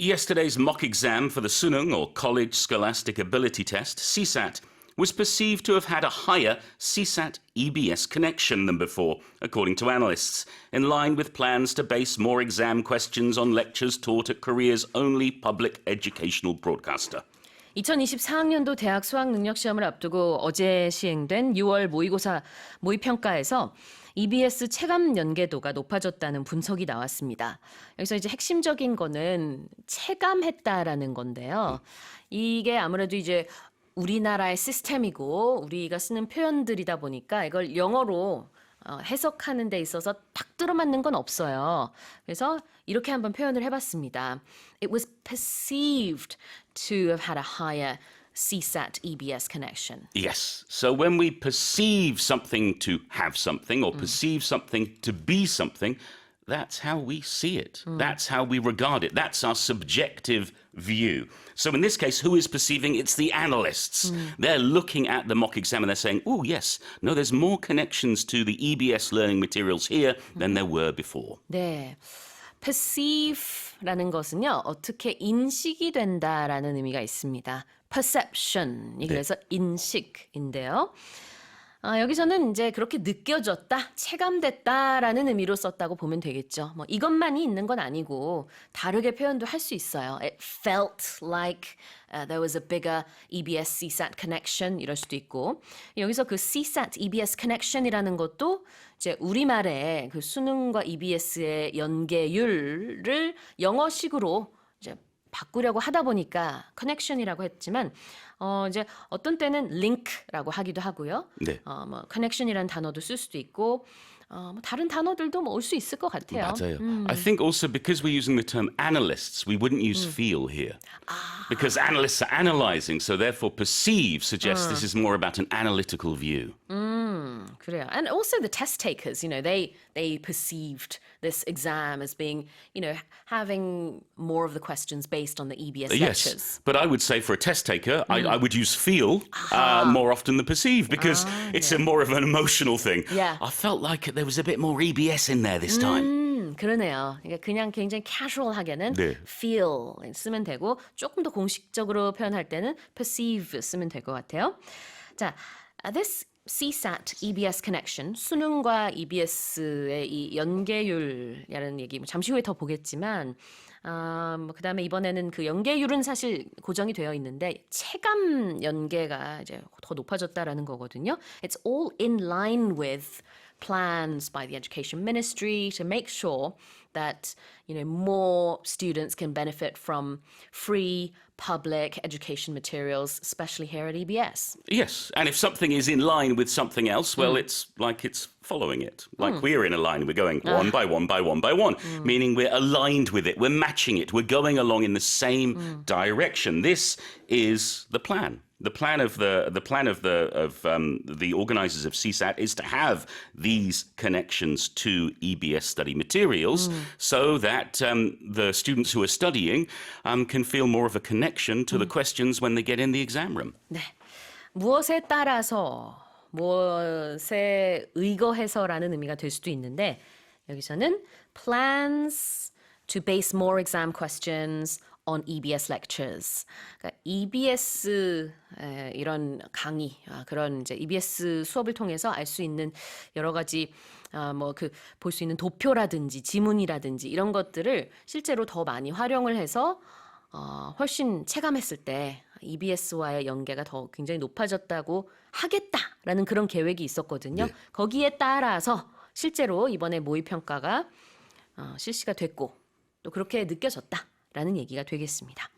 Yesterday's mock exam for the Suneung, or College Scholastic Ability Test, CSAT, was perceived to have had a higher CSAT-EBS connection than before, according to analysts, in line with plans to base more exam questions on lectures taught at Korea's only public educational broadcaster. 2024학년도 대학수학능력시험을 앞두고 어제 시행된 6월 모의평가에서 EBS 체감 연계도가 높아졌다는 분석이 나왔습니다. 여기서 이제 핵심적인 거는 체감했다라는 건데요. 이게 아무래도 이제 우리나라의 시스템이고 우리가 쓰는 표현들이다 보니까 이걸 영어로 해석하는 데 있어서 딱 들어맞는 건 없어요. 그래서 이렇게 한번 표현을 해봤습니다. It was perceived to have had a higher CSAT-EBS connection. Yes. So when we perceive something to have something or perceive something to be something, that's how we see it. That's how we regard it. That's our subjective view. So in this case, who is perceiving? It's the analysts. They're looking at the mock exam and they're saying, oh, yes, no, there's more connections to the EBS learning materials here than there were before. 네. perceive라는 것은요, 어떻게 인식이 된다라는 의미가 있습니다. perception이 그래서 인식인데요. 여기서는 이제 그렇게 느껴졌다, 체감됐다라는 의미로 썼다고 보면 되겠죠. 뭐 이것만이 있는 건 아니고 다르게 표현도 할 수 있어요. It felt like there was a bigger EBS CSAT connection 이럴 수도 있고 여기서 그 CSAT EBS connection이라는 것도 이제 우리말의 그 수능과 EBS의 연계율을 영어식으로 이제 바꾸려고 하다 보니까 connection이라고 했지만 이제 어떤 때는 link라고 하기도 하고요. 네. 뭐 connection이라는 단어도 쓸 수도 있고 뭐 다른 단어들도 뭐 올 수 있을 것 같아요. 맞아요. I think also because we're using the term analysts, we wouldn't use feel here. Because analysts are analyzing, so therefore perceive suggests this is more about an analytical view. 그래요. And also the test takers, they perceived this exam as being, having more of the questions based on the EBS lectures. Yes, but I would say for a test taker, I would use feel more often than perceive because it's a more of an emotional thing. Yeah. I felt like there was a bit more EBS in there this time. 그러네요. 그러니까 그냥 굉장히 casual하게는 네. feel 쓰면 되고 조금 더 공식적으로 표현할 때는 perceive 쓰면 될 것 같아요. 자, this CSAT-EBS connection, 수능과 EBS의 이 연계율이라는 얘기 잠시 후에 더 보겠지만 그 다음에 이번에는 그 연계율은 사실 고정이 되어 있는데 체감 연계가 이제 더 높아졌다라는 거거든요. It's all in line with plans by the Education Ministry to make sure that more students can benefit from free public education materials, especially here at EBS. Yes, and if something is in line with something else, well, it's like it's following it. Like we're in a line, we're going one by one by one by one, meaning we're aligned with it, we're matching it, we're going along in the same direction. This is the plan. The plan of the organizers of CSAT is to have these connections to EBS study materials so that the students who are studying can feel more of a connection to the questions when they get in the exam room. 네, 무엇에 따라서 무엇에 의거해서라는 의미가 될 수도 있는데 여기서는 plans to base more exam questions on EBS lectures. 그러니까 EBS 이런 강의, 그런 이제 EBS 수업을 통해서 알 수 있는 여러 가지 볼 수 있는 도표라든지 지문이라든지 이런 것들을 실제로 더 많이 활용을 해서 훨씬 체감했을 때 EBS와의 연계가 더 굉장히 높아졌다고 하겠다라는 그런 계획이 있었거든요. 네. 거기에 따라서 실제로 이번에 모의평가가 실시가 됐고 또 그렇게 느껴졌다. 라는 얘기가 되겠습니다.